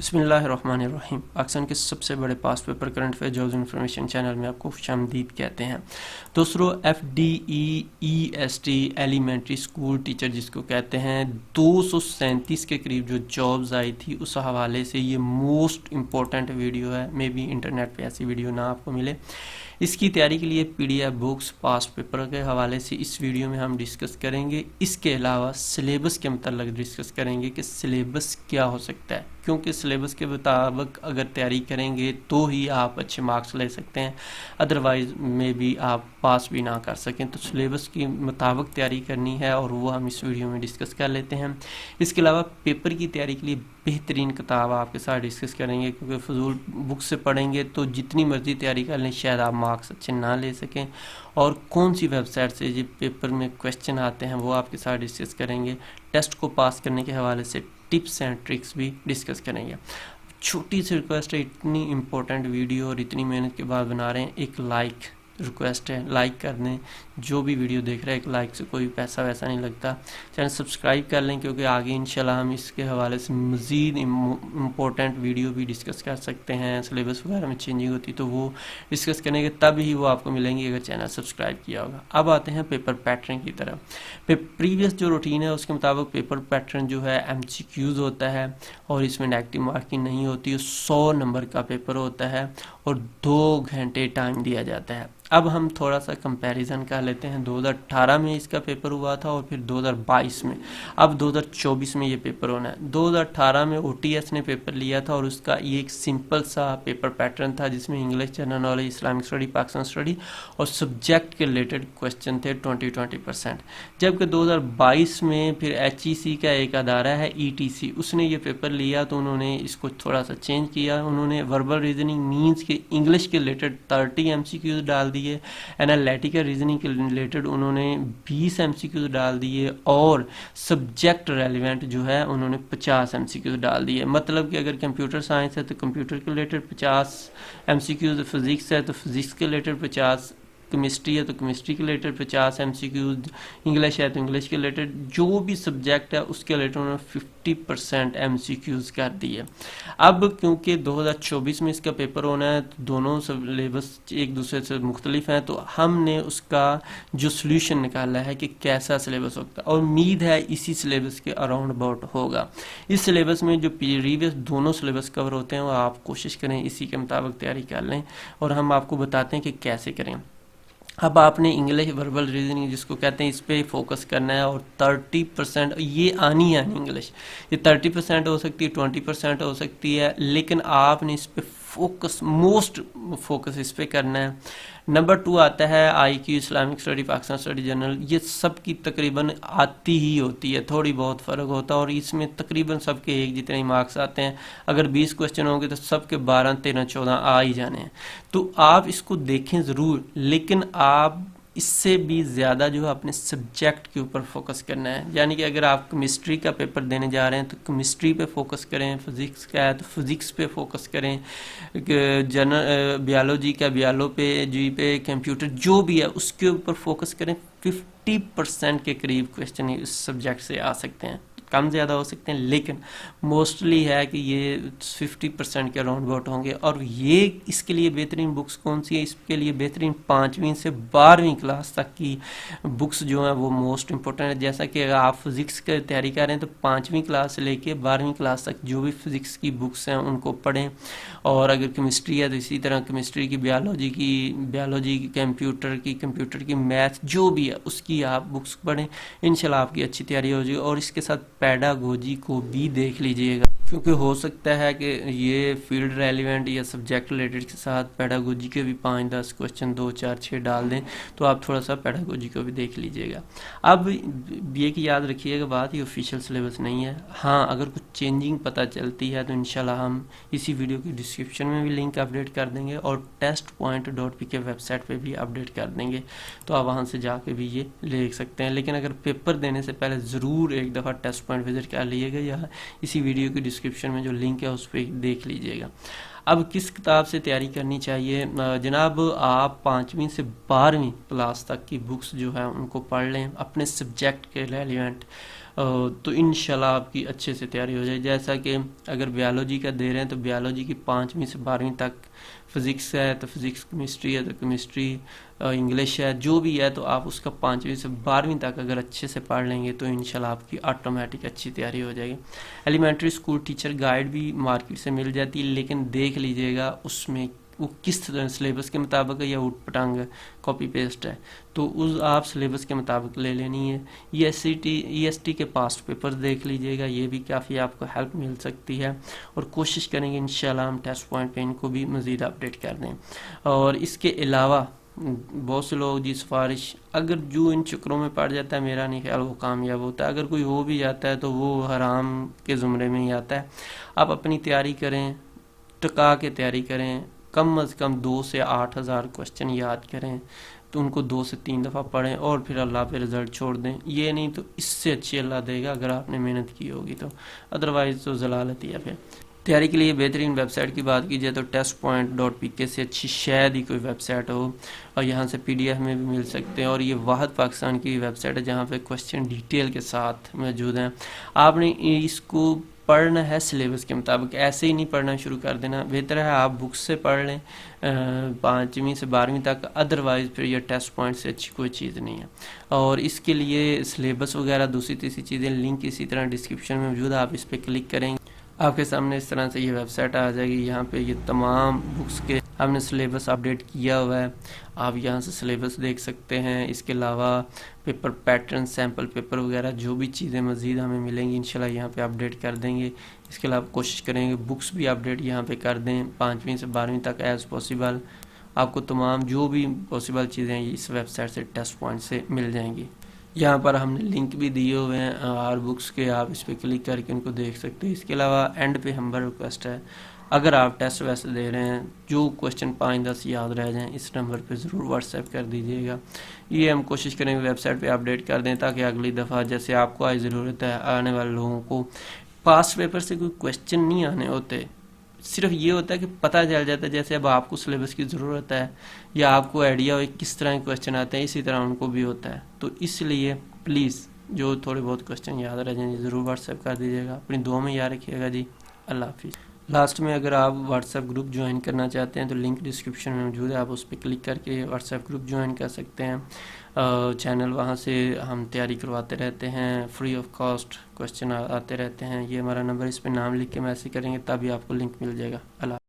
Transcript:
बिस्मिल्लाहिर्रहमानिर्रहीम। पाकिस्तान के सबसे बड़े pass paper current affair jobs information channel में आपको खुशामदीद कहते हैं। दोस्तों, FDE-EST एलिमेंट्री स्कूल टीचर जिसको कहते हैं, 237 के करीब जो जॉब्स आई थी उस हवाले से ये मोस्ट इम्पोर्टेंट वीडियो है। मे बी इंटरनेट पे ऐसी वीडियो ना आपको मिले। इसकी तैयारी के लिए PDF बुक्स पास पेपर के हवाले से इस वीडियो में हम डिस्कस करेंगे। इसके अलावा सिलेबस के मतलब डिस्कस करेंगे कि सिलेबस क्या हो सकता है, क्योंकि सिलेबस के मुताबिक अगर तैयारी करेंगे तो ही आप अच्छे मार्क्स ले सकते हैं, अदरवाइज में भी आप पास भी ना कर सकें। तो सिलेबस के मुताबिक तैयारी करनी है और वो हम इस वीडियो में डिस्कस कर लेते हैं। इसके अलावा पेपर की तैयारी के लिए बेहतरीन किताब आपके साथ डिस्कस करेंगे, क्योंकि फजूल बुक से पढ़ेंगे तो जितनी मर्जी तैयारी कर लें शायद आप मार्क्स अच्छे ना ले सकें। और कौन सी वेबसाइट से ये पेपर में क्वेश्चन आते हैं वो आपके साथ डिस्कस करेंगे। टेस्ट को पास करने के हवाले से टिप्स एंड ट्रिक्स भी डिस्कस करेंगे। छोटी सी रिक्वेस्ट है, इतनी इम्पोर्टेंट वीडियो और इतनी मेहनत के बाद बना रहे हैं, एक लाइक रिक्वेस्ट है, लाइक कर दें। जो भी वीडियो देख रहे हैं, एक लाइक से कोई पैसा वैसा नहीं लगता। चैनल सब्सक्राइब कर लें, क्योंकि आगे इंशाल्लाह हम इसके हवाले से मज़ीद इम्पोर्टेंट वीडियो भी डिस्कस कर सकते हैं। सिलेबस वगैरह में चेंजिंग होती तो वो डिस्कस करेंगे, तब ही वो आपको मिलेंगी अगर चैनल सब्सक्राइब किया होगा। अब आते हैं पेपर पैटर्न की तरफ। प्रीवियस जो रूटीन है उसके मुताबिक पेपर पैटर्न जो है MCQs होता है और इसमें नेगेटिव मार्किंग नहीं होती। 100 नंबर का पेपर होता है और 2 घंटे टाइम दिया जाता है। अब हम थोड़ा सा कंपैरिजन कर लेते हैं। 2018 में इसका पेपर हुआ था और फिर 2022 में, अब 2024 में ये पेपर होना है। 2018 में OTS ने पेपर लिया था और उसका ये एक सिंपल सा पेपर पैटर्न था, जिसमें English, general knowledge, Islamic study, Pakistan study और सब्जेक्ट के रिलेटेड क्वेश्चन थे 20%। जबकि 2022 में फिर HEC का एक अदारा है ETC, उसने ये पेपर लिया तो उन्होंने इसको थोड़ा सा चेंज किया। उन्होंने वर्बल रीजनिंग मीन्स के इंग्लिश के रिलेटेड 30 MCQs डाल दिए, एनालिटिकल रीजनिंग के रिलेटेड उन्होंने 20 MCQs डाल दिए और सब्जेक्ट रेलिवेंट जो है उन्होंने 50 MCQs डाल दिए। मतलब कि अगर कंप्यूटर साइंस है तो कंप्यूटर के रिलेटेड 50 MCQs, फिजिक्स है तो फिजिक्स के रिलेटेड 50, केमिस्ट्री है तो केमिस्ट्री के रिलेटेड 50 MCQs, इंग्लिश है तो इंग्लिश के रिलेटेड जो भी सब्जेक्ट है उसके रिलेटेड उन्होंने 50% MCQs कर दिए। अब क्योंकि 2024 में इसका पेपर होना है तो दोनों सिलेबस एक दूसरे से मुख्तलिफ हैं, तो हमने उसका जो सोल्यूशन निकाला है कि कैसा सिलेबस होगा और उम्मीद है इसी सिलेबस के अराउंड अबाउट होगा। इस सिलेबस में जो प्रीवियस दोनों सिलेबस कवर होते हैं वो आप कोशिश करें इसी के मुताबिक तैयारी कर लें और हम आपको बताते हैं कि कैसे करें। अब आपने इंग्लिश वर्बल रीजनिंग जिसको कहते हैं इस पे फोकस करना है और 30% ये आनी है इंग्लिश। ये 30% हो सकती है, 20% हो सकती है, लेकिन आपने इस पे फोकस, मोस्ट फोकस इस पे करना है। नंबर 2 आता है IQ, Islamic study, Pakistan study, general. ये सब की तकरीबन आती ही होती है, थोड़ी बहुत फ़र्क होता है और इसमें तकरीबन सबके एक जितने ही मार्क्स आते हैं। अगर 20 क्वेश्चन होंगे तो सबके 12, 13, 14 आ ही जाने हैं। तो आप इसको देखें ज़रूर, लेकिन आप इससे भी ज़्यादा जो है अपने सब्जेक्ट के ऊपर फोकस करना है। यानी कि अगर आप केमिस्ट्री का पेपर देने जा रहे हैं तो केमिस्ट्री पे फोकस करें, फिज़िक्स का है तो फिज़िक्स पे फोकस करें, जनरल बायोलॉजी का बायोलो पे, जी पे, कंप्यूटर जो भी है उसके ऊपर फोकस करें। 50% के करीब क्वेश्चन इस सब्जेक्ट से आ सकते हैं, कम ज़्यादा हो सकते हैं, लेकिन मोस्टली है कि ये 50% के अराउंड अबाउट होंगे। और ये इसके लिए बेहतरीन बुक्स कौन सी है? इसके लिए बेहतरीन 5वीं से 12वीं क्लास तक की बुक्स जो हैं वो मोस्ट इम्पोर्टेंट है। जैसा कि अगर आप फिज़िक्स की तैयारी कर रहे हैं तो 5वीं क्लास से लेके 12वीं क्लास तक जो भी फिज़िक्स की बुक्स हैं उनको पढ़ें। और अगर केमिस्ट्री है तो इसी तरह केमिस्ट्री की, बायोलॉजी की, कंप्यूटर की, मैथ जो भी है उसकी आप बुक्स पढ़ें। इंशाल्लाह आपकी अच्छी तैयारी हो जाएगी। और इसके साथ पेडागोजी को भी देख लीजिएगा, क्योंकि हो सकता है कि ये फील्ड रेलिवेंट या सब्जेक्ट रिलेटेड के साथ पेडागोजी के भी 5-10 क्वेश्चन 2, 4, 6 डाल दें, तो आप थोड़ा सा पेडागोजी को भी देख लीजिएगा। अब ये कि याद रखिएगा बात, ये ऑफिशियल सिलेबस नहीं है। हाँ, अगर कुछ चेंजिंग पता चलती है तो इंशाल्लाह हम इसी वीडियो की डिस्क्रिप्शन में भी लिंक अपडेट कर देंगे और testpoint.pk वेबसाइट पे भी अपडेट कर देंगे, तो आप वहाँ से जाके भी ये देख सकते हैं। लेकिन अगर पेपर देने से पहले ज़रूर एक दफ़ा टेस्ट पॉइंट विजिट कर लीजिएगा या इसी वीडियो की डिस्क्रिप्शन में जो लिंक है उस पर देख लीजिएगा। अब किस किताब से तैयारी करनी चाहिए? जनाब, आप 5वीं से 12वीं क्लास तक की बुक्स जो है उनको पढ़ लें, अपने सब्जेक्ट के रेलिवेंट। तो इंशाल्लाह आपकी अच्छे से तैयारी हो जाए। जैसा कि अगर बायोलॉजी का दे रहे हैं तो बायोलॉजी की 5वीं से 12वीं तक, फिज़िक्स है तो फिज़िक्स, केमिस्ट्री है तो केमिस्ट्री, इंग्लिश है, जो भी है तो आप उसका 5वीं से 12वीं तक अगर अच्छे से पढ़ लेंगे तो इंशाल्लाह आपकी ऑटोमेटिक अच्छी तैयारी हो जाएगी। एलिमेंट्री स्कूल टीचर गाइड भी मार्केट से मिल जाती है, लेकिन देख लीजिएगा उसमें वो किस सिलेबस के मुताबिक है या उठ पटांग कॉपी पेस्ट है, तो उस आप सिलेबस के मुताबिक ले लेनी है। EST के पास्ट पेपर्स देख लीजिएगा, ये भी काफ़ी आपको हेल्प मिल सकती है, और कोशिश करेंगे इंशाल्लाह हम टेस्ट पॉइंट पे इनको भी मज़ीद अपडेट कर दें। और इसके अलावा बहुत से लोग जी सिफारिश, अगर जो इन चक्रों में पड़ जाता है मेरा नहीं ख्याल वो कामयाब होता है, अगर कोई हो भी जाता है तो वो हराम के ज़ुमरे में ही आता है। आप अपनी तैयारी करें, टिका के तैयारी करें, कम अज़ कम 2 से 8,000 क्वेश्चन याद करें, तो उनको 2 से 3 दफ़ा पढ़ें और फिर अल्लाह पे रिज़ल्ट छोड़ दें। ये नहीं तो इससे अच्छी अल्लाह देगा अगर आपने मेहनत की होगी तो, अदरवाइज़ तो ज़लालत ही है। फिर तैयारी के लिए बेहतरीन वेबसाइट की बात की जाए तो testpoint.pk से अच्छी शायद ही कोई वेबसाइट हो, और यहाँ से PDF में भी मिल सकते हैं, और ये वाहद पाकिस्तान की वेबसाइट है जहाँ पे क्वेश्चन डिटेल के साथ मौजूद हैं। आपने इसको पढ़ना है सिलेबस के मुताबिक, ऐसे ही नहीं पढ़ना शुरू कर देना। बेहतर है आप बुक्स से पढ़ लें 5वीं से 12वीं तक, अदरवाइज़ फिर ये टेस्ट पॉइंट से अच्छी कोई चीज़ नहीं है। और इसके लिए सिलेबस वगैरह दूसरी तीसरी चीज़ें लिंक इसी तरह डिस्क्रिप्शन में मौजूद है, आप इस पर क्लिक करेंगे आपके सामने इस तरह से ये वेबसाइट आ जाएगी। यहाँ पे ये तमाम बुक्स के हमने सिलेबस अपडेट किया हुआ है, आप यहाँ से सिलेबस देख सकते हैं। इसके अलावा पेपर पैटर्न, सैम्पल पेपर वगैरह जो भी चीज़ें मज़ीद हमें मिलेंगी इंशाल्लाह यहाँ पे अपडेट कर देंगे। इसके अलावा कोशिश करेंगे बुक्स भी अपडेट यहाँ पे कर दें 5वीं से 12वीं तक एज़ पॉसिबल। आपको तमाम जो भी पॉसिबल चीज़ें हैं इस वेबसाइट से, टेस्ट पॉइंट से मिल जाएंगी। यहाँ पर हमने लिंक भी दिए हुए हैं हर बुक्स के, आप इस पर क्लिक करके उनको देख सकते हैं। इसके अलावा एंड पे हम्बल रिक्वेस्ट है, अगर आप टेस्ट वैसे दे रहे हैं जो क्वेश्चन 5-10 याद रह जाएं, इस नंबर पे ज़रूर व्हाट्सएप कर दीजिएगा। ये हम कोशिश करेंगे वेबसाइट पे अपडेट कर दें ताकि अगली दफ़ा जैसे आपको आज ज़रूरत है, आने वाले लोगों को पास्ट पेपर से कोई क्वेश्चन नहीं आने होते, सिर्फ ये होता है कि पता चल जाता है। जैसे अब आपको सिलेबस की ज़रूरत है या आपको आइडिया हो किस तरह के क्वेश्चन आते हैं, इसी तरह उनको भी होता है। तो इसलिए प्लीज़ जो थोड़े बहुत क्वेश्चन याद रह जाएंगे ज़रूर व्हाट्सएप कर दीजिएगा। अपनी दुआ में याद रखिएगा जी। अल्लाह हाफिज़। लास्ट में अगर आप व्हाट्सएप ग्रुप ज्वाइन करना चाहते हैं तो लिंक डिस्क्रिप्शन में मौजूद है, आप उस पर क्लिक करके व्हाट्सएप ग्रुप ज्वाइन कर सकते हैं। चैनल वहाँ से हम तैयारी करवाते रहते हैं, फ्री ऑफ कॉस्ट क्वेश्चन आते रहते हैं। ये हमारा नंबर, इस पर नाम लिख के मैसेज करेंगे तभी आपको लिंक मिल जाएगा। अल्लाह।